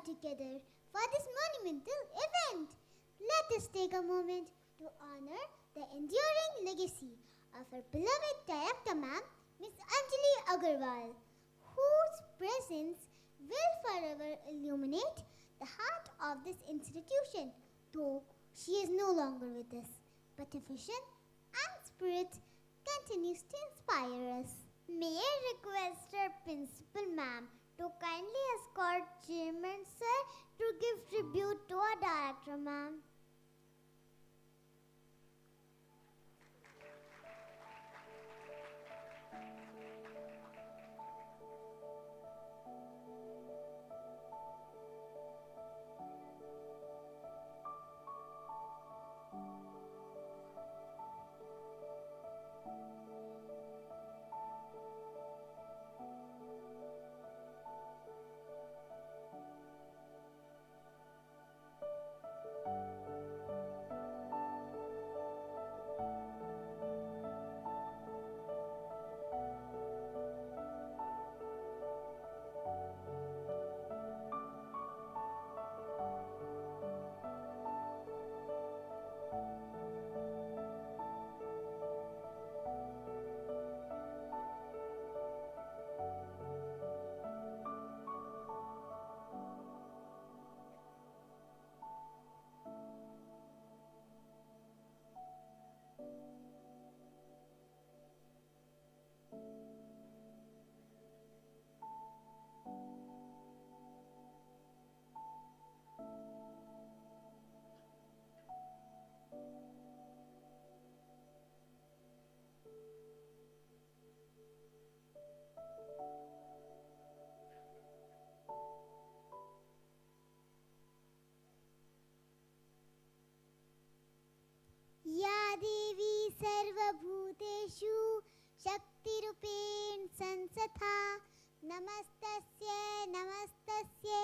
together for this monumental event. Let us take a moment to honor the enduring legacy of our beloved Director Ma'am, Miss Anjali Agarwal, whose presence will forever illuminate the heart of this institution, though she is no longer with us, but her vision and spirit continues to inspire us. May I request our Principal Ma'am to kindly escort Chairman Sir to give tribute to our Director Ma'am. या देवी सर्वभूतेषु शक्तिरूपेण संस्था नमस्तस्यै नमस्तस्यै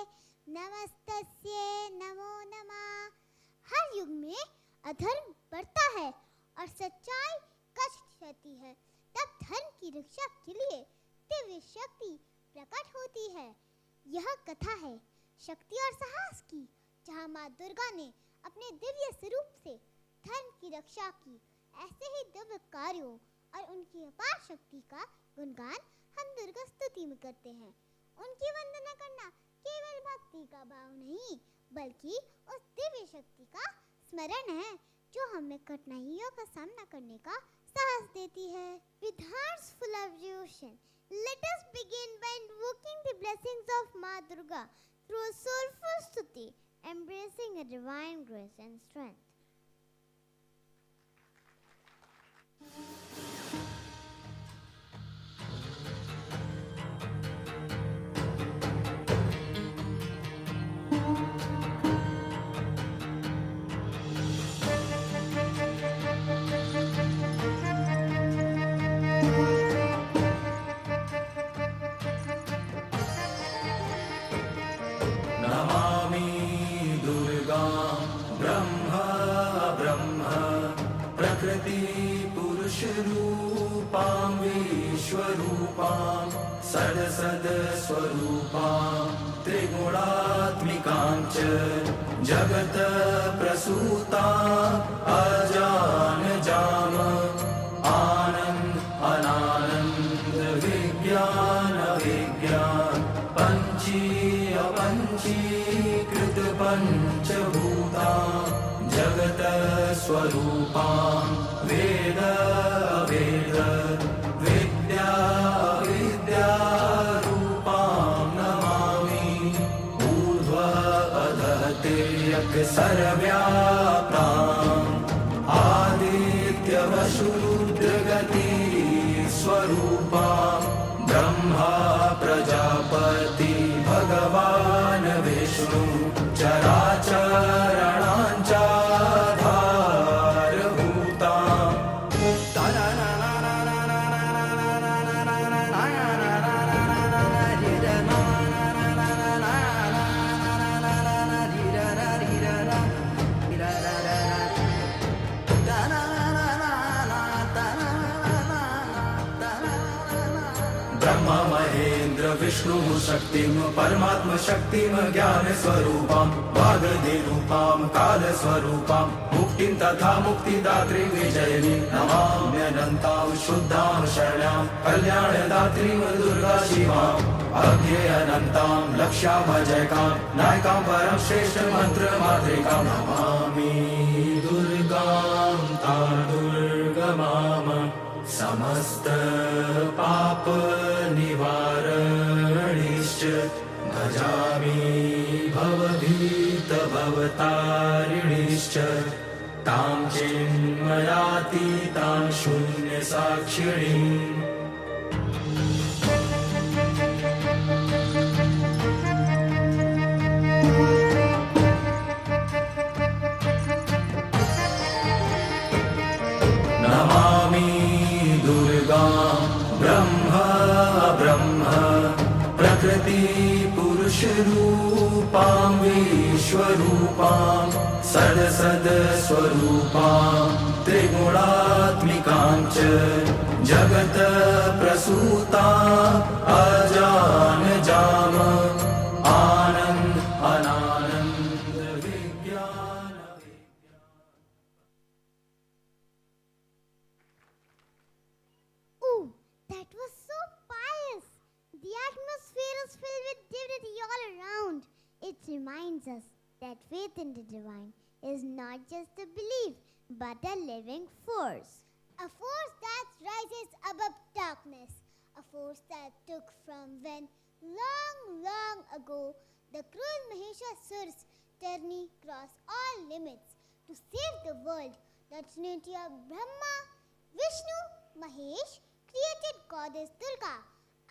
नमस्तस्यै नमो नमः। हर युग में अधर्म बढ़ता है और सच्चाई कष्ट रहती है, तब धर्म की रक्षा के लिए दिव्य शक्ति प्रकट होती है। यह कथा है शक्ति और साहस की, जहाँ माँ दुर्गा ने अपने दिव्य स्वरूप से धर्म की रक्षा की। ऐसे ही दिव्य कार्यों और उनकी अपार शक्ति का गुणगान हम दुर्गा स्तुति में करते हैं। उनकी वंदना करना केवल भक्ति का भाव नहीं, बल्कि उस दिव्य शक्ति का स्मरण है जो हमें कठिनाइयों का सामना करने का साहस देती है। With hearts full of devotion, let us begin by invoking the blessings of Ma Durga through a soulful stuti, embracing a divine grace and strength. पुरुषरूपां विश्वरूपां सदसदस्वरूपां त्रिगुणात्मिकां च जगत् प्रसूतां अजानजाम आनन्द अनानन्द विज्ञान विज्ञान पञ्चीकृत पञ्चभूतां जगत् स्वरूपां वेद वेद विद्या विद्यारूपां नमामि ऊर्ध्व अधः तिर्यक् सर्वव्याप्ताम् आदित्यवशूद्रगति स्वरूपां ब्रह्मा प्रजापति भगवान् विष्णु चराचरणाञ्चाधारभूतां ब्रह्म महेन्द्र विष्णुः शक्तिं परमात्म शक्तिं ज्ञानस्वरूपां वागदेरूपां कालस्वरूपां मुक्तिं तथा मुक्तिदात्री विजयिनी नमाम्यनन्तां शुद्धां शरण्यां कल्याणदात्रीं दुर्गा शिवाम् अज्ञेयनन्तां लक्ष्यामजयकां नायकां परं श्रेष्ठ मन्त्रमातृकां नमामि दुर्गां तां दुर्गमां समस्त पाप निवारणीश्च भजामि भवभीत भवतारिणीश्च तां चिन्मयातीतां शून्यसाक्षिणीम् नमामि दुर्गां ब्रह्म ब्रह्म प्रकृति पुरुषरूपां विश्वरूपां सदसदस्वरूपां त्रिगुणात्मिकां च जगत प्रसूतां अजानजाम आनन्द अनानन्द विज्ञान Ooh, that was so pious. The atmosphere is filled with divinity all around. It reminds us that faith in the divine is not just a belief, but a living force. A force that rises above darkness. A force that took from when long, long ago the cruel Mahishasura's tyranny crossed all limits to save the world. The trinity of Brahma, Vishnu, Mahesh created goddess Durga,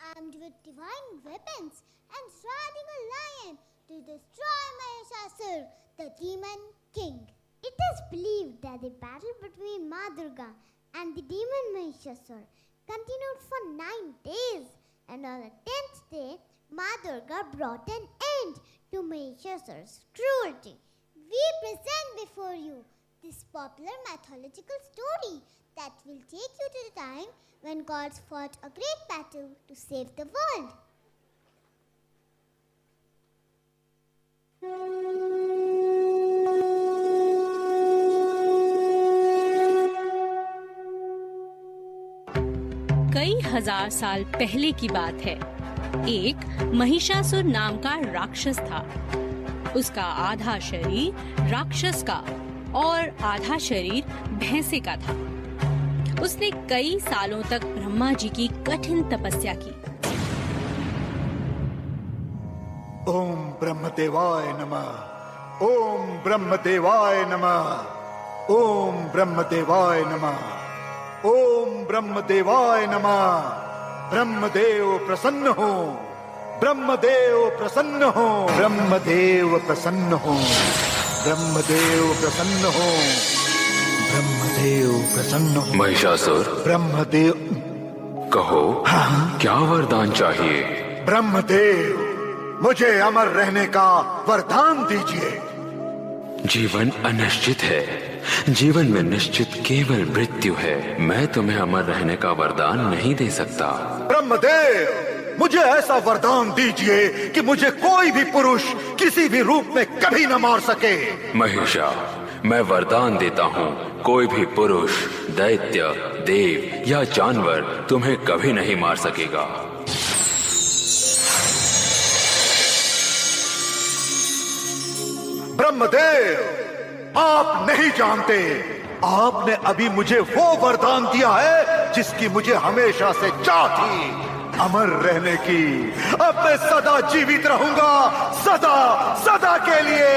armed with divine weapons and riding a lion to destroy Mahishasura, the demon king. It is believed that the battle between Ma Durga and the demon Mahishasura continued for 9 days, and on the 10th day, Ma Durga brought an end to Mahishasura's cruelty. We present before you this popular mythological story that will take you to the time when gods fought a great battle to save the world. कई हजार साल पहले की बात है। एक महिषासुर नाम का राक्षस था। उसका आधा शरीर राक्षस का और आधा शरीर भैंसे का था। उसने कई सालों तक ब्रह्मा जी की कठिन तपस्या की। ओम ब्रह्मदेवाय नमः। ओम ब्रह्मदेवाय नमः। ओम ब्रह्मदेवाय नमः। ओम ब्रह्मदेवाय नमः। ब्रह्मदेव प्रसन्न हो। ब्रह्मदेव प्रसन्न हो। ब्रह्मदेव प्रसन्न हो। ब्रह्मदेव प्रसन्न हो। ब्रह्मदेव प्रसन्न हो। महिषासुर, ब्रह्मदेव कहो, क्या वरदान चाहिए? ब्रह्मदेव, मुझे अमर रहने का वरदान दीजिए। जीवन अनिश्चित है। जीवन में निश्चित केवल मृत्यु है। मैं तुम्हें अमर रहने का वरदान नहीं दे सकता। ब्रह्मदेव, मुझे ऐसा वरदान दीजिए कि मुझे कोई भी पुरुष किसी भी रूप में कभी न मार सके। महिषा, मैं वरदान देता हूँ, कोई भी पुरुष, दैत्य, देव या जानवर तुम्हें कभी नहीं मार सकेगा। ब्रह्मदेव, आप नहीं जानते, आपने अभी मुझे वो वरदान दिया है जिसकी मुझे हमेशा से चाह थी, अमर रहने की। अब मैं सदा जीवित रहूंगा, सदा सदा के लिए।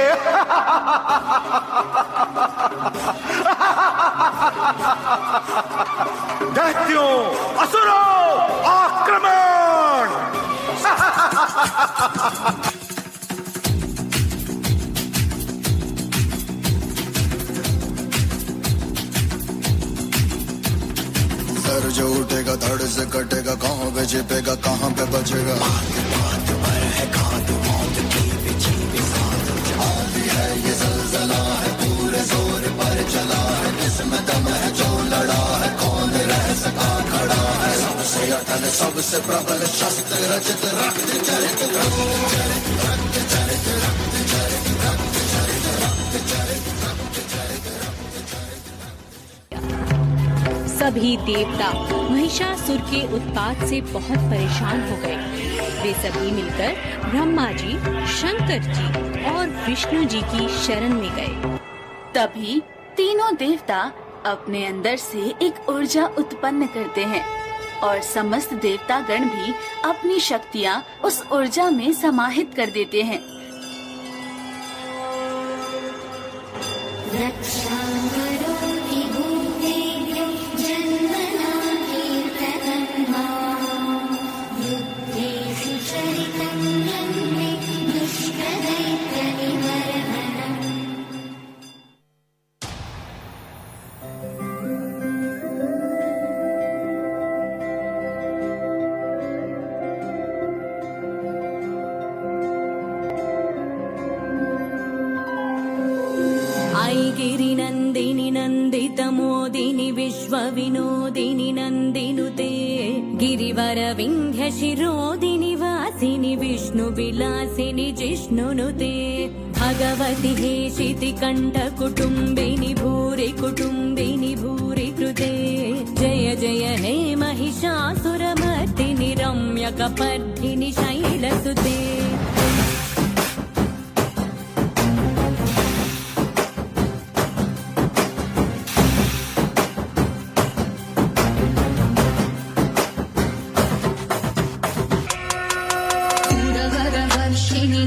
दैत्यों, असुरों, आक्रमण! सर जो उठेगा धड़ से कटेगा, कहाँ पे छिपेगा कहाँ पे बचेगा। बात पर है खाद मौत की भी है, ये ज़लज़ला है पूरे जोर पर चला है। किस्मत में है जो लड़ा है, कौन रह सका खड़ा है। सबसे अटल सबसे प्रबल शस्त्र रचित रक्त चरित सभी देवता महिषासुर के उत्पात से बहुत परेशान हो गए। वे सभी मिलकर ब्रह्मा जी, शंकर जी और विष्णु जी की शरण में गए। तभी तीनों देवता अपने अंदर से एक ऊर्जा उत्पन्न करते हैं और समस्त देवतागण भी अपनी शक्तियाँ उस ऊर्जा में समाहित कर देते हैं। आई गिरिनंदिनी नंदित मोदिनी विश्व विनोदिनी नंदिनुते गिरिवर विंध्य शिरोदिनी वासिनी विष्णु विलासिनी जिष्णुनुते भगवति हेशिति कंठ कुटुंबिनी भूरि कृते जय जय हे महिषासुरमर्दिनि रम्य कपर्दिनि शैलसुते।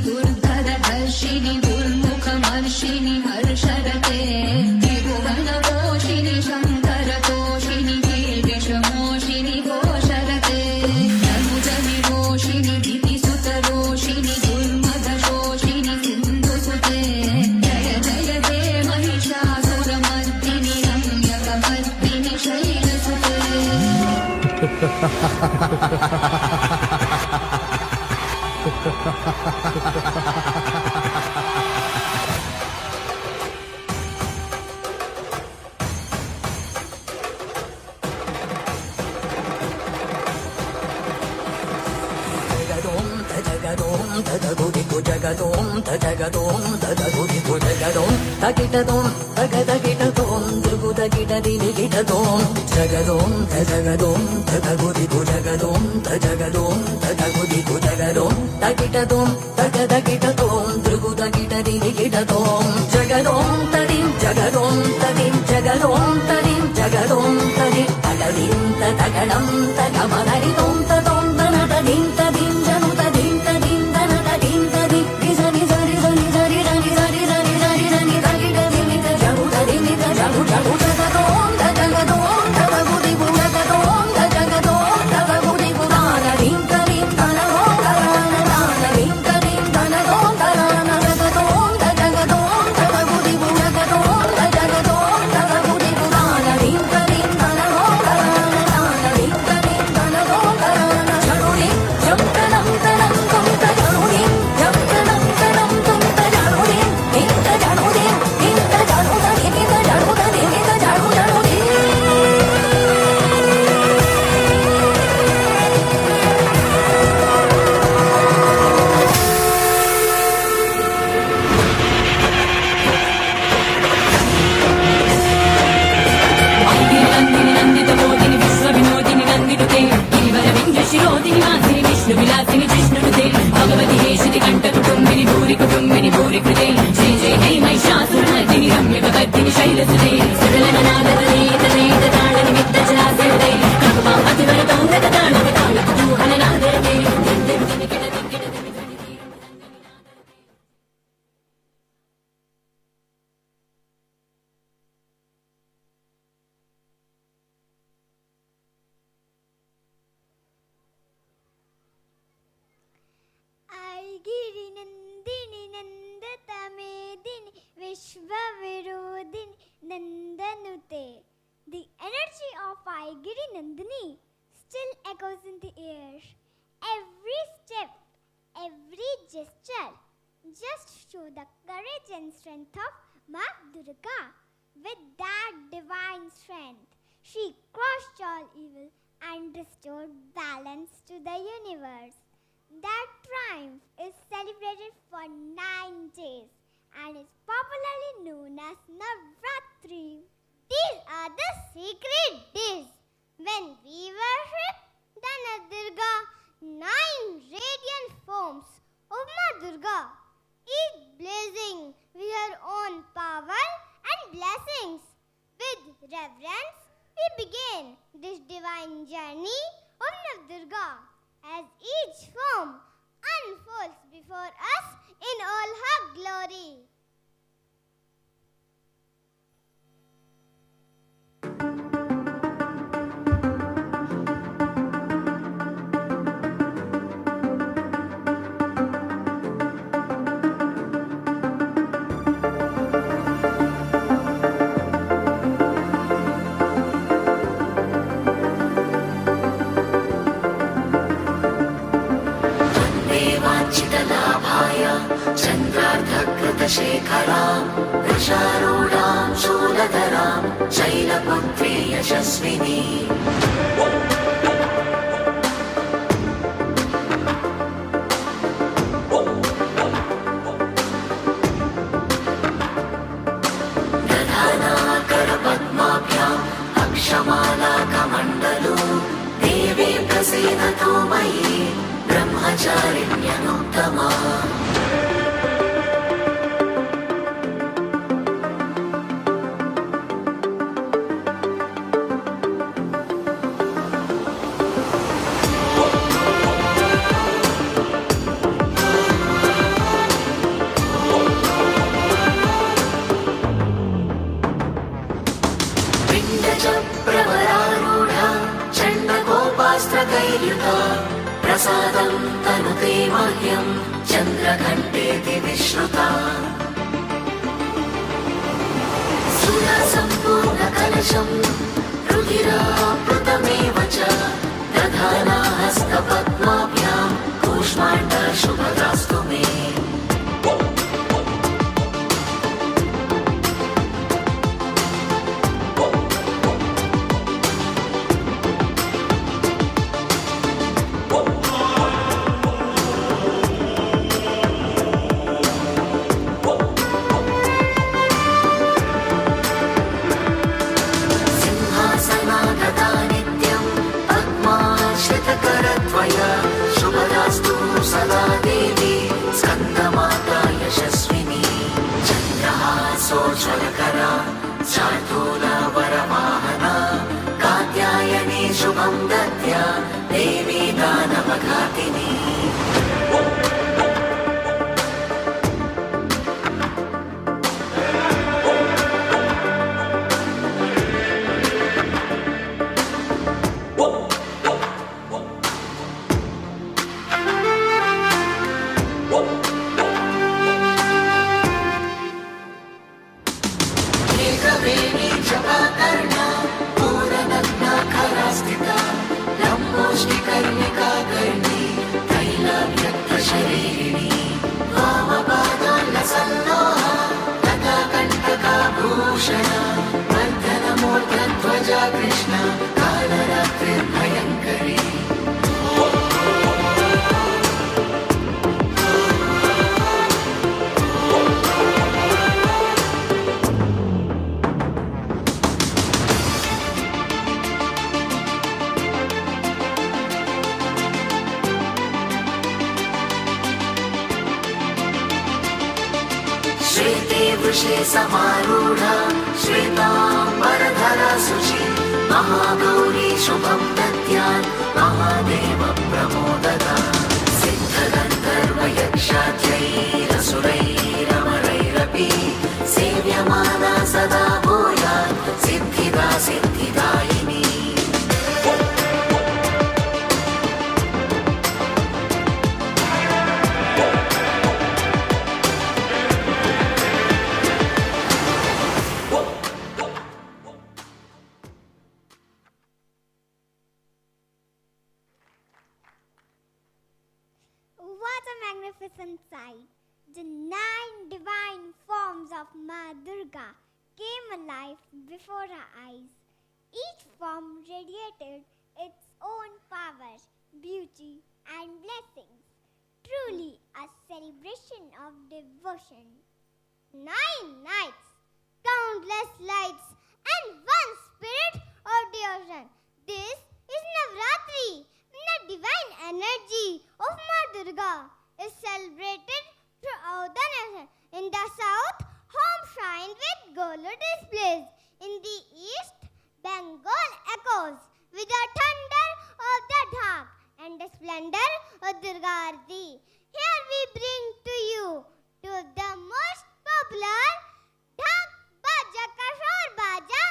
दुर्धरधर्षिणि दुर्मुखमर्षिणि हर्षरते त्रिभुवनपोषिणि शङ्करतोषिणि कीर्तिशमोषिणि घोषरते तनुजविभूषिणि दितिसुतरोषिणि दुर्मदशोषिणि सिन्धुसुते जय जय हे महिषासुरमर्दिनि रम्यकपर्दिनि शैलसुते। तकिटतों तगतकिटतों द्रुगुतकिटदिनिकिटतों जगदों तजगदों तगुदिगु जगदों तजगदों तगुदिगु जगदों तकिटतों तगतकिटतों द्रुगुतकिटदिनिकिटतों जगदों तदिं जगदों तदिं जगदों तदिं जगदों तदिं तगदिं तगडं तगमगरितों तदों तनतदिं तदिं जनु तदिं तदिं तनतदिं तदिं निजनि जरि जनि जरि जनि जरि जनि जरि जनि तगिटदिनि तजगु तदिनि तजगु जगु जगदों तजगदों तगुदिगु जगदों तजगदों तगुदिगु तानदिं तदिं तनगों तरान तानदिं तदिं तनगों तरान जगदों तजगदों तगुदिगु जगदों तजगदों तगुदिगु तानदिं तदिं तनगों तरान तानदिं तदिं तनगों तरान जरुदिं जंतनं तनं तुम तजरुदिं जंतनं तनं तुम तजरुदिं इंत जरुदिं इंत जरुदिं इंत जरुदिं इंत जरुदिं। नंदिनी नंदित मोदिनी विश्व विनोदिनी नंदिनुते गिरिवर विंध्य शिरोदिनी वासिनी विष्णु विलासिनी जिष्णुनुते भगवति हेशिति कंठ कुटुंबिनी भूरि कृते जय जय हे महिषासुरमर्दिनि रम्यकपर्दिनि शैलसुते सुरलननादतले तले ताल निमित्त चलासेते कल्पा अतिवरतौ नतताल ताल कुतूहलनादरते आई गिरिनंदिनी नंदत मेदिनी विश्व विरोधिनी नंदनुते। The energy of Aigiri Nandini still echoes in the air. Every step, every gesture just show the courage and strength of Ma Durga. With that divine strength, she crushed all evil and restored balance to the universe. That triumph is celebrated for 9 days and is popularly known as Navratri. These are the sacred days when we worship the Durga, 9 radiant forms of Ma Durga, each blazing with her own power and blessings. With reverence, we begin this divine journey of Navdurga as each form unfolds before us in all her glory. चन्द्रार्धकृतशेखरां वृषारूढां शूलधरां Shailputri यशस्विनी दधानाकरपद्माभ्याम् अक्षमालाकमण्डलो देवी प्रसीदतु मयि ब्रह्मचारिण्यनुत्तमा प्रसादं तनुते मह्यं चन्द्रघण्टेति विश्रुता सुरसम्पूर्णकलशं रुधिराप्लुतमेव च दधाना हस्तपद्माभ्यां कूष्माण्डशुभदास्तु मे शुभदास्तु सदा देवी स्कन्दमाता यशस्विनी चन्द्रहासोज्ज्वलकरा शार्दूलवरवाहना कात्यायनी शुभं दद्या देवी दानवघातिनी समारूढ़ा श्वेतांबरधरा शुचि महागौरी शुभं दद्यात् महादेव प्रमोददा सिद्धगन्धर्वयक्षाद्यैरसुरैरमरैरपि सेव्यमाना सदा भूयात् सिद्धिदा सिद्धिदायिनी Magnificent sight. The 9 divine forms of Ma Durga came alive before her eyes. Each form radiated its own power, beauty, and blessings. Truly a celebration of devotion. 9 nights, countless lights, and one spirit of devotion. This is Navratri, the divine energy of Ma Durga is celebrated throughout the nation. In the south, home shrine with Golo displays. In the east, Bengal echoes with the thunder of the Dhak and the splendor of Durga Arti. Here we bring to you the most popular Dhak, Baja, Kashor Baja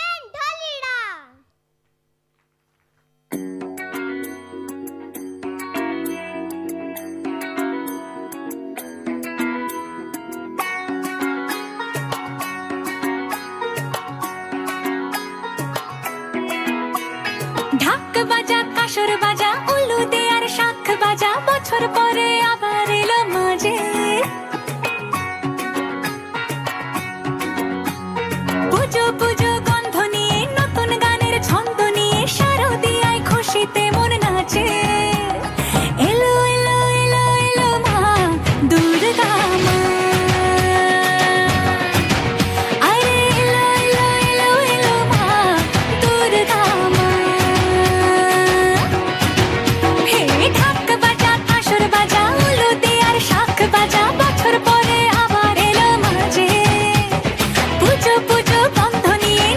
and Dhalida. ঢাক বাজা কাসর বাজা উলু দে আর শাখ বাজা বছর পরে আবার এলো মাঝে পুজো পুজো গন্ধ নিয়ে নতুন গানের ছন্দ নিয়ে শারদিয়ায় খুশিতে মন নাচে এলো এলো এলো এলো মা দুর্গা মা আরে এলো এলো এলো এলো মা দুর্গা মা হে ঢাক বাজা কাসর বাজা উলু দে আর শাখ বাজা বছর পরে আবার এলো মাঝে পুজো পুজো গন্ধ নিয়ে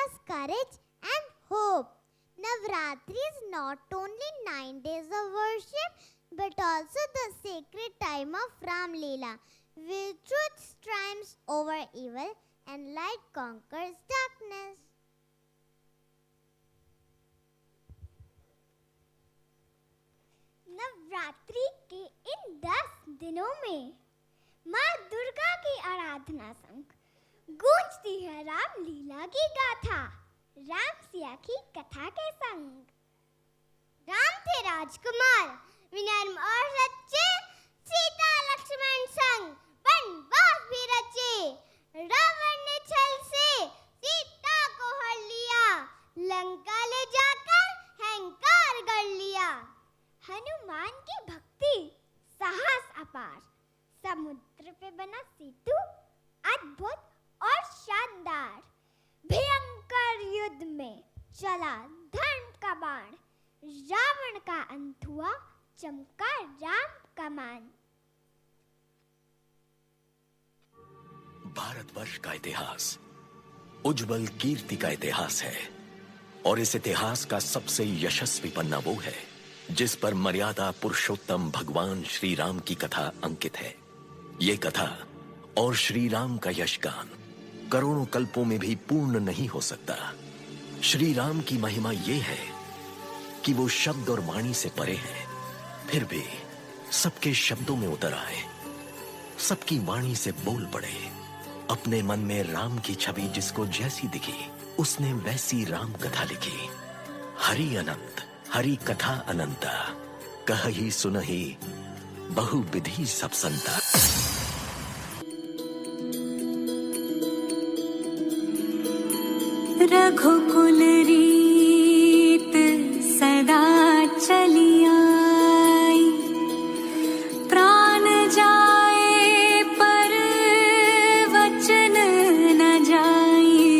us courage and hope. Navratri is not only 9 days of worship but also the sacred time of Ram Leela, where truth triumphs over evil and light conquers darkness. Navratri के इन 10 दिनों में माँ दुर्गा की आराधना संग गूंजती है राम लीला की गाथा, राम सिया की कथा के संग। राम थे राजकुमार, विनम्र और सच्चे, सीता लक्ष्मण संग वनवास भी रचे। रावण ने छल से सीता को हर लिया, लंका ले जाकर अहंकार गढ़ लिया। हनुमान की भक्ति, साहस अपार, समुद्र पे बना सेतु अद्भुत और शानदार। भयंकर युद्ध में चला धर्म का बाण, रावण का अंत हुआ, चमका राम का मान। भारतवर्ष का इतिहास उज्जवल कीर्ति का इतिहास है और इस इतिहास का सबसे यशस्वी पन्ना वो है जिस पर मर्यादा पुरुषोत्तम भगवान श्री राम की कथा अंकित है। ये कथा और श्री राम का यशगान करोड़ों कल्पों में भी पूर्ण नहीं हो सकता। श्री राम की महिमा ये है कि वो शब्द और वाणी से परे हैं, फिर भी सबके शब्दों में उतर आए, सबकी वाणी से बोल पड़े। अपने मन में राम की छवि जिसको जैसी दिखी उसने वैसी राम कथा लिखी। हरि अनंत हरि कथा अनंता, कहहि सुनहि बहु विधि सब संता। रघुकुल रीत सदा चली आई, प्राण जाए पर वचन न जाई।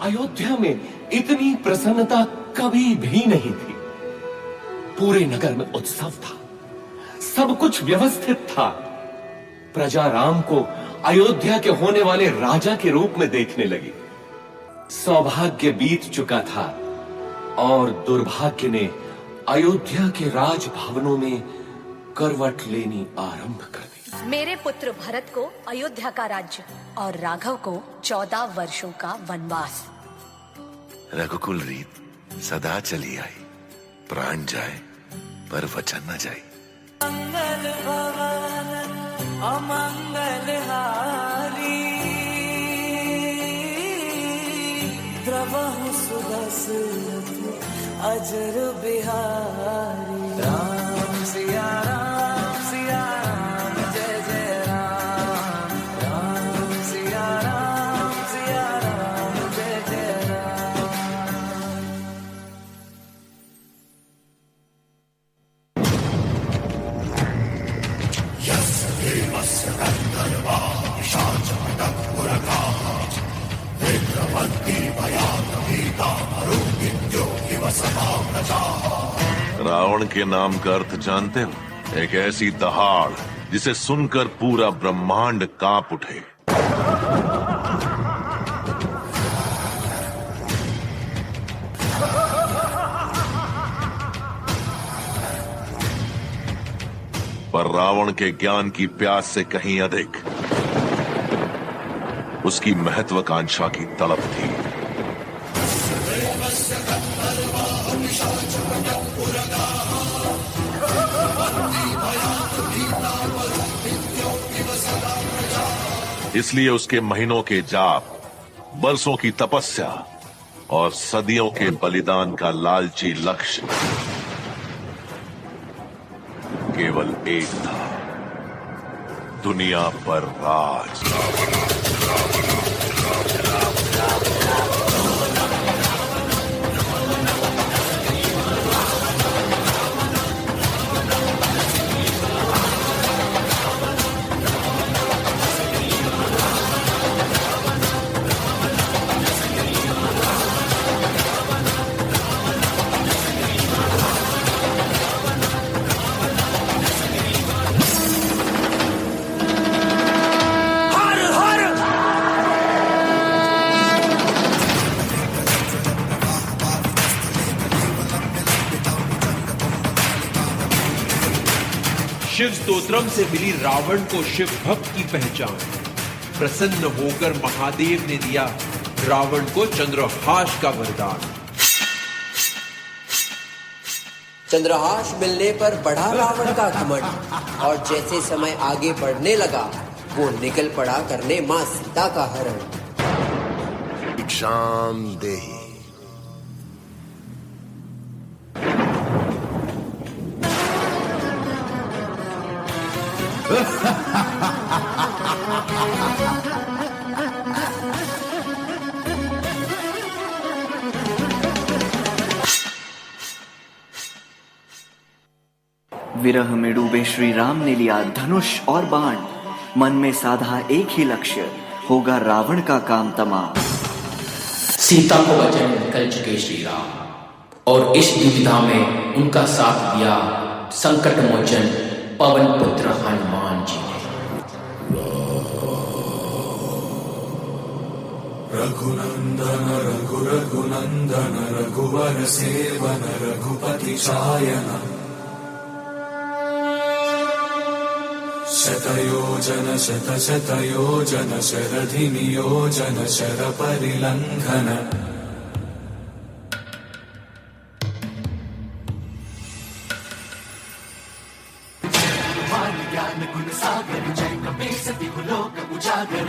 अयोध्या में इतनी प्रसन्नता कभी भी नहीं थी। पूरे नगर में उत्सव था, सब कुछ व्यवस्थित था। प्रजा राम को अयोध्या के होने वाले राजा के रूप में देखने लगी। सौभाग्य बीत चुका था और दुर्भाग्य ने अयोध्या के राज भवनों में करवट लेनी आरंभ कर दी। मेरे पुत्र भरत को अयोध्या का राज्य और राघव को 14 वर्षों का वनवास। रघुकुल रीत सदा चली आई, प्राण जाए पर वचन न जाई। मंगल भवन अमंगल हारी द्रवहु सुदशरथ अजर बिहारी। राम सिया राम जय जय राम। राम सिया राम जय जय राम। रावण के नाम का अर्थ जानते हो? एक ऐसी दहाड़ जिसे सुनकर पूरा ब्रह्मांड कांप उठे। पर रावण के ज्ञान की प्यास से कहीं अधिक उसकी महत्वाकांक्षा की तड़प थी। इसलिए उसके महीनों के जाप, बरसों की तपस्या और सदियों के बलिदान का लालची लक्ष्य केवल एक था, दुनिया पर राज। शिव स्तोत्रम से मिली रावण को शिव भक्त की पहचान। प्रसन्न होकर महादेव ने दिया रावण को चंद्रहास का वरदान। चंद्रहास मिलने पर बढ़ा रावण का घमंड, और जैसे समय आगे बढ़ने लगा वो निकल पड़ा करने मां सीता का हरण। शाम देही विरह में डूबे श्री राम ने लिया धनुष और बाण, मन में साधा एक ही लक्ष्य, होगा रावण का काम तमाम। सीता को वचन निकल चुके श्री राम, और इस दुविधा में उनका साथ दिया संकट मोचन पवन पुत्र हनुमान जी ने। रघुनंदन रघुनंदन रघुवर सेवन रघुपति चायन शतयोजन शतयोजन शरधि नियोजन शर परिलंघन। ज्ञान गुण सागर जय कपीसति लोक उजागर।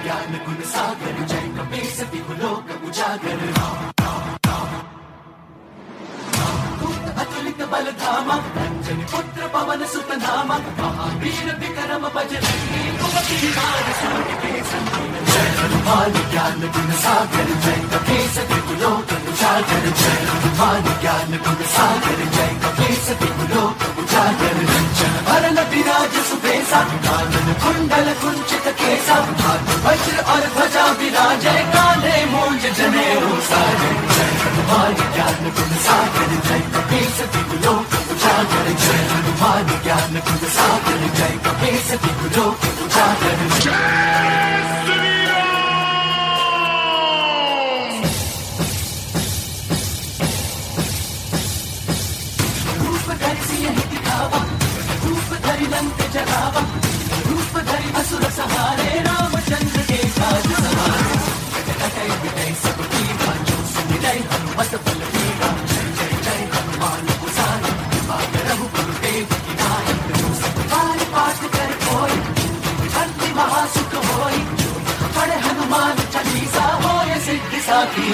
ज्ञान गुण सागर जय कपीसति लोक उजागर। अतुलित बल धामा रंजन पुत्र पवन सुत नामा। महावीर विक्रम बजरंगी कुमति निवार सूर्य के संगीन। जय हनुमान ज्ञान गुण सागर जय कपीसति लोक उजागर। जय हनुमान ज्ञान गुण सागर जय कपीसति लोक उजागर। भरन विराज सुबेसा कानन कुंडल कुंचित केसा। हाथ वज्र और ध्वजा विराजय कान्हे मूंज जनेऊ साजय। जय हनुमान ज्ञान गुण सागर जय कपीसति लोक उजागर। जय हनुमान ज्ञान गुण सागर जय कपीसति लोक उजागर। रूप धरि सिंह दिखावा, रूप धरि लंक जगावा। रूप धरि असुर सहारे रामचंद्र के काज सवारे। कटै बिटै सब कीवा जो सुमिरै हनुमत बल बीरा। जय जय जय हनुमान गोसाई।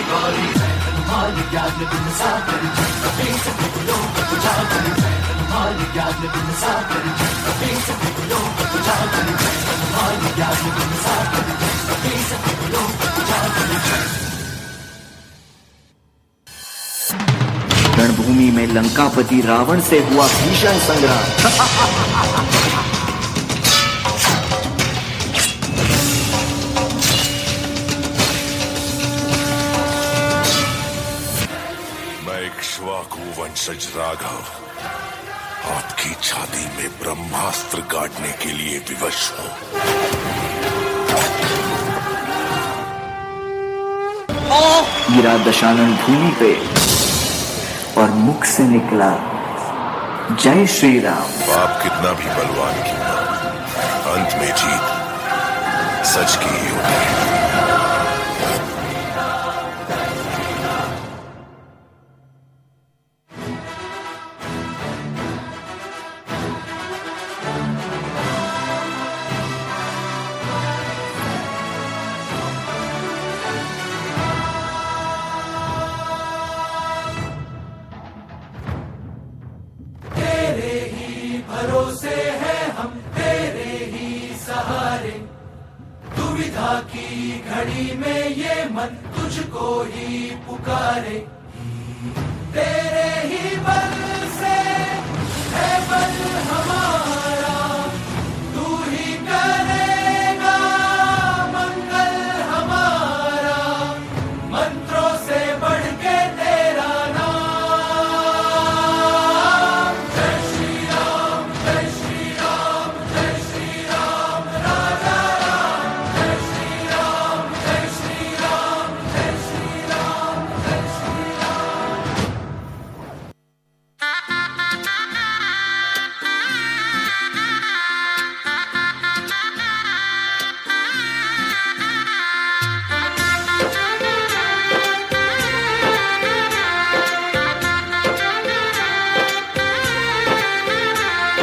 गौरी जय हनुमान ज्ञान गुण सागर जय कपीस तिहुलों उजागर जय हनुमान ज्ञान गुण सागर जय कपीस तिहुलों उजागर जय हनुमान ज्ञान गुण सागर जय कपीस तिहुलों उजागर जय। रणभूमि में लंकापति रावण से हुआ भीषण संग्राम। इक्ष्वाकु वंशज राघव आपकी छाती में ब्रह्मास्त्र गाड़ने के लिए विवश हूं। गिरा दशानन भूमि पे और मुख से निकला जय श्री राम। बाप कितना भी बलवान क्यों ना, अंत में जीत सच की ही होती है। भरोसे हैं हम तेरे ही सहारे, दुविधा की घड़ी में ये मन तुझको ही पुकारे। तेरे ही बल से है बल हमारा, तू ही करेगा मंगल हमारा, मंत्रों से बढ़ के तेरा नाम। जय श्री राम जय श्री राम जय श्री राम राजा राम, जय श्री राम जय श्री राम जय श्री राम जय श्री राम।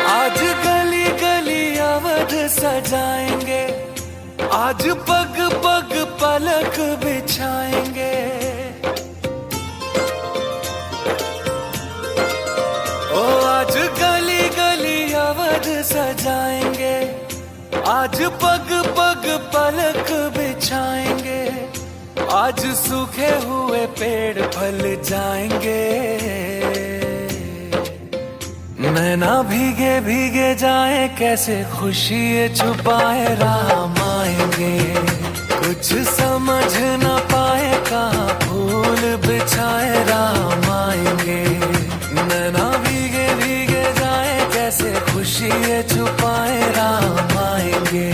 आज गली गली अवध सजाएंगे, आज पग पग पलक बिछाएंगे। ओ आज गली गली अवध सजाएंगे, आज पग पग पलक बिछाएंगे। आज सूखे हुए पेड़ फल जाएंगे, नैना भीगे भीगे जाए कैसे खुशी ये छुपाए राम आएंगे। कुछ समझ न पाए कहाँ फूल बिछाए राम आएंगे। नैना भीगे भीगे जाए कैसे खुशी ये छुपाए राम आएंगे।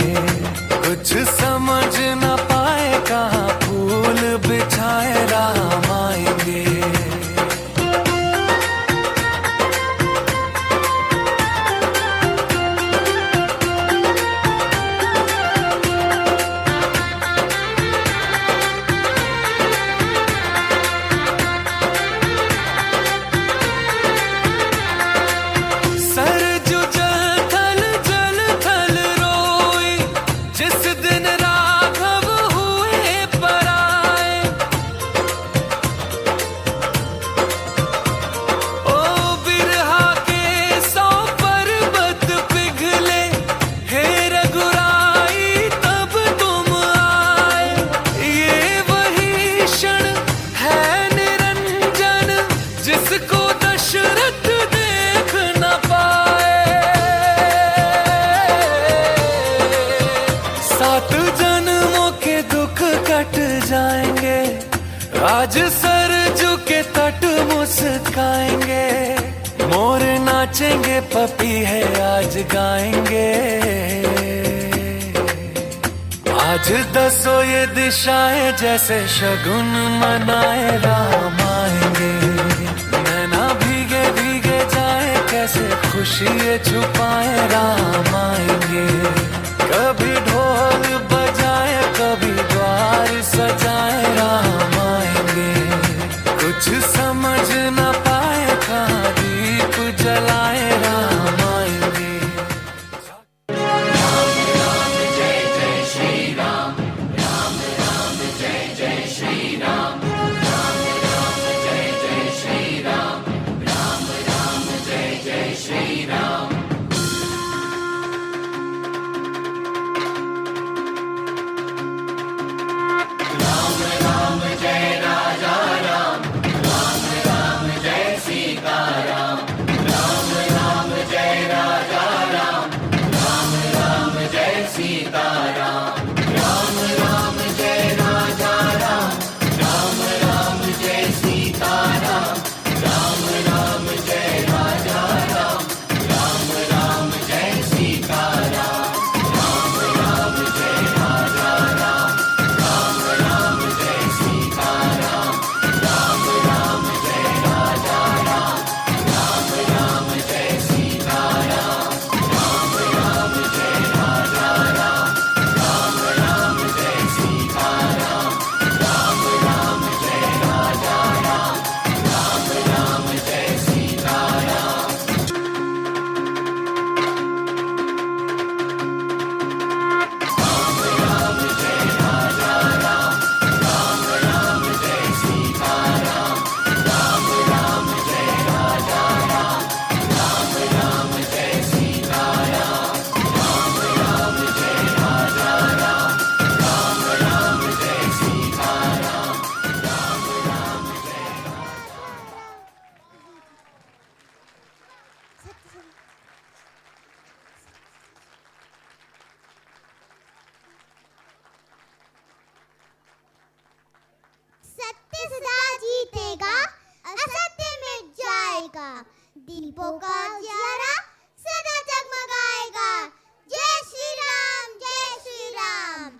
कुछ समझ न पाए कहाँ फूल बिछाए राम आएंगे। सरजू जल थल रोई, जिस दिन राघव हुए पराए। ओ बिरहा के 100 पर्वत पिघले, हे रघुराई तब तुम आए। ये वही क्षण है निरंजन, जिसको दशरथ देख न पाए। 7 जन्मों के दुख कट जाएंगे, आज सरजू के तट मुस्काएंगे। मोर नाचेंगे पपी है आज गाएंगे। आज 10 ये दिशाएं जैसे शगुन मनाए राम आएंगे। नैना भीगे भीगे जाए कैसे खुशी ये छुपाए राम आएंगे। कभी ढोल बजाए कभी द्वार सजाए राम आएंगे। कुछ समझ न पाए कहाँ दीप जलाए राम आएंगे। राम राम जय जय श्री राम, राम राम जय जय श्री राम, दीपों का उजियारा सदा जगमगाएगा। जय श्री राम, जय Shri Ram.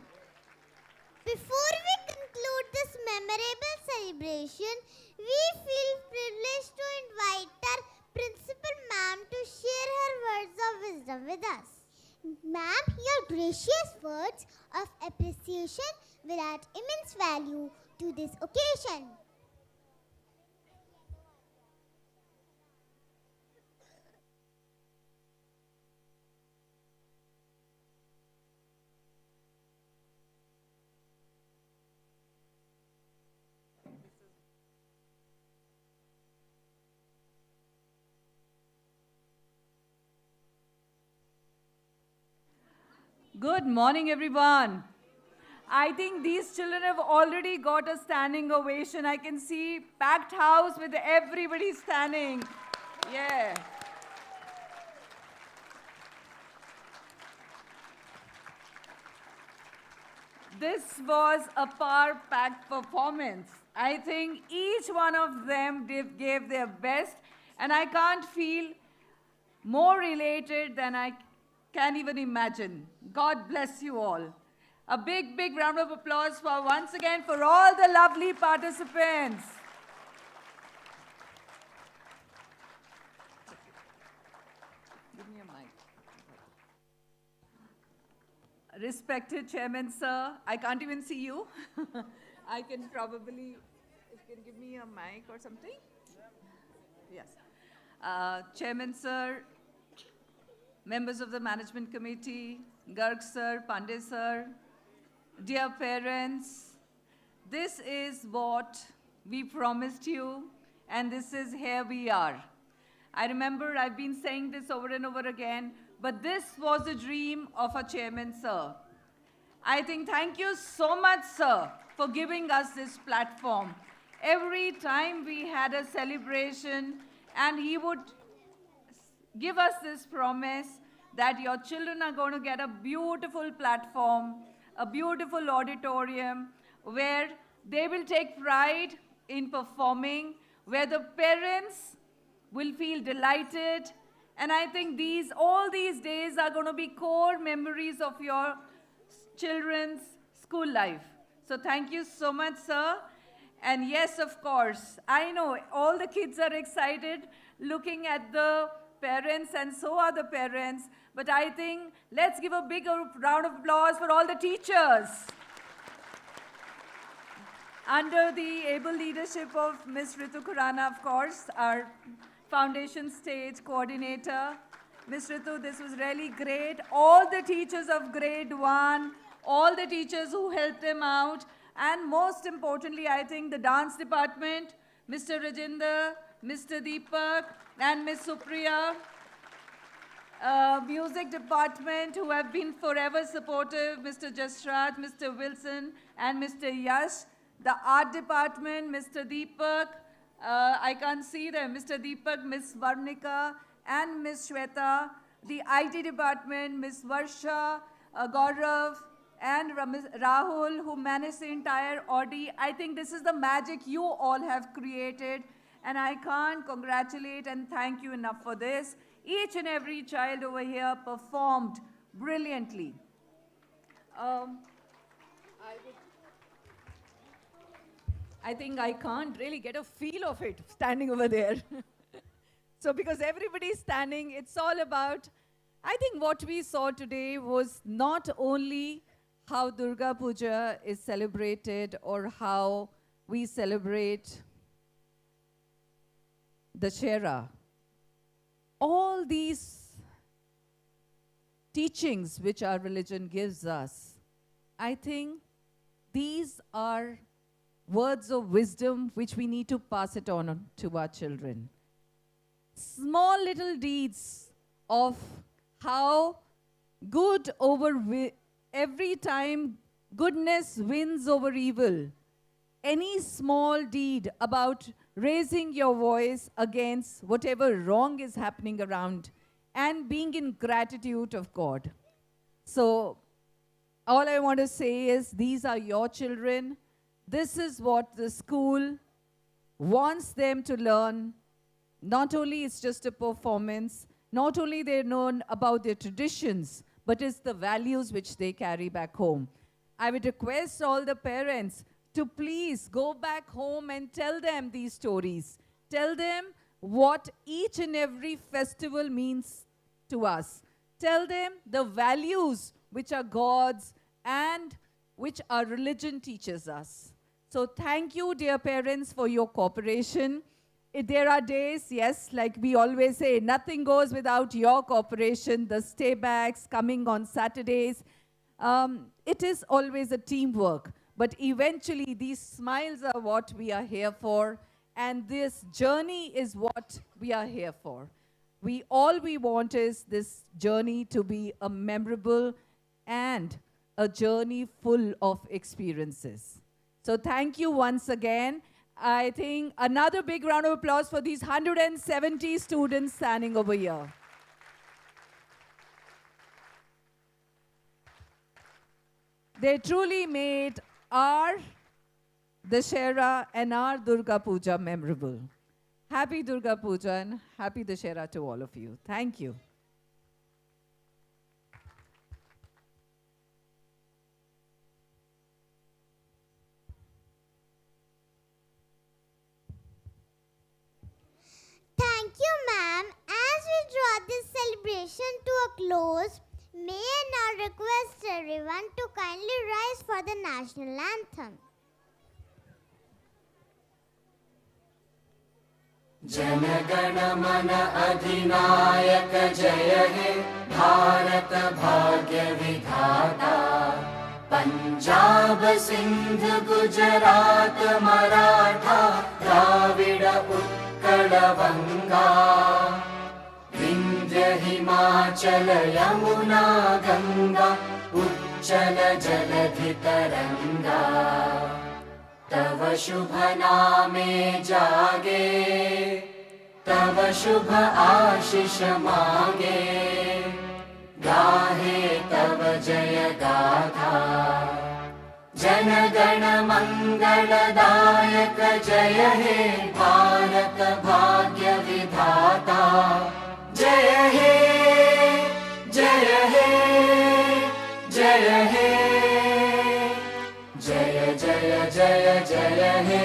Before we conclude this memorable celebration, we feel privileged to invite our Principal Ma'am to share her words of wisdom with us. Ma'am, your gracious words of appreciation will add immense value to this occasion. Good morning, everyone. I think these children have already got a standing ovation. I can see packed house with everybody standing. Yeah. This was a power-packed performance. I think each one of them gave their best, and I can't feel more elated than I can even imagine. God bless you all. A big, big round of applause for once again for all the lovely participants. Give me a mic. Respected Chairman, sir, I can't even see you. I can probably, if you can give me a mic or something. Yes. Chairman, sir, members of the management committee, Garg sir, Pandey sir, dear parents, this is what we promised you, and this is here we are. I remember I've been saying this over and over again, but this was a dream of a chairman, sir. I think thank you so much, sir, for giving us this platform. Every time we had a celebration, and he would give us this promise that your children are going to get a beautiful platform, a beautiful auditorium where they will take pride in performing, where the parents will feel delighted. And I think all these days are going to be core memories of your children's school life. So thank you so much, sir. And yes, of course, I know all the kids are excited looking at the parents, and so are the parents. But I think let's give a big round of applause for all the teachers. Under the able leadership of Ms. Ritu Khurana, of course, our foundation stage coordinator. Ms. Ritu, this was really great. All the teachers of grade 1, all the teachers who helped them out, and most importantly, I think the dance department, Mr. Rajinder, Mr. Deepak, and Ms. Supriya. Music department who have been forever supportive, Mr. Jasraj, Mr. Wilson, and Mr. Yash. The art department, Mr. Deepak, I can't see them, Mr. Deepak, Ms. Varnika, and Ms. Shweta. The IT department, Ms. Varsha, Gaurav, and Rahul, who managed the entire Audi. I think this is the magic you all have created, and I can't congratulate and thank you enough for this. Each and every child over here performed brilliantly. I think I can't really get a feel of it standing over there. So because everybody's standing, it's all about, I think what we saw today was not only how Durga Puja is celebrated or how we celebrate the Shera. All these teachings which our religion gives us, I think these are words of wisdom which we need to pass it on to our children. Small little deeds of how good every time goodness wins over evil. Any small deed about raising your voice against whatever wrong is happening around and being in gratitude of God. So all I want to say is these are your children. This is what the school wants them to learn. not only it's just a performance, not only they're known about their traditions, but it's the values which they carry back home. I would request all the parents to please go back home and tell them these stories. Tell them what each and every festival means to us. Tell them the values which are God's and which our religion teaches us. So thank you, dear parents, for your cooperation. There are days, yes, like we always say, nothing goes without your cooperation, the stay backs coming on Saturdays. It is always a teamwork, but eventually these smiles are what we are here for, and this journey is what we are here for. All we want is this journey to be a memorable and a journey full of experiences. So thank you once again. I think another big round of applause for these 170 students standing over here. They truly made our Dussehra and our Durga Puja memorable. Happy Durga Puja and happy Dussehra to all of you. Thank you. Thank you, ma'am. As we draw this celebration to a close, may I now request everyone to kindly rise for the national anthem. Jana Gana मन अधिनायक जय हे भारत भाग्य विधाता पंजाब सिंध गुजरात मराठा द्राविड़ उत्कल बंगा विंध्य हिमाचल यमुना गंगा उच्चल जलधि तरंगा तव शुभ नामे जागे तव शुभ आशीष मांगे गाहे तव जय गाथा जन गण मंगलदायक जय हे भारत भाग्य विधाता जय हे जय हे जय हे जय जय जय जय हे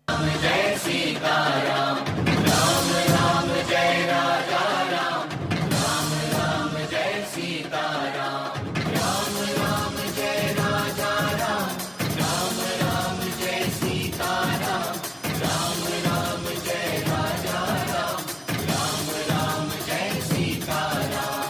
राम जय सीताराम राम राम जय राजा राम राम राम जय सीताराम राम राम जय राजा राम राम राम जय सीताराम राम राम जय राजा राम राम राम जय Sitaram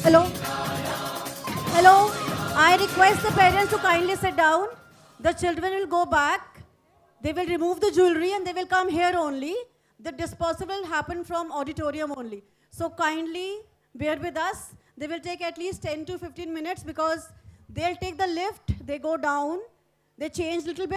Hello? Hello? I request the parents to kindly sit down. The children will go back. They will remove the jewelry and they will come here only. The disposal will happen from auditorium only. So kindly bear with us. They will take at least 10 to 15 minutes because they'll take the lift, they go down, they change little bit.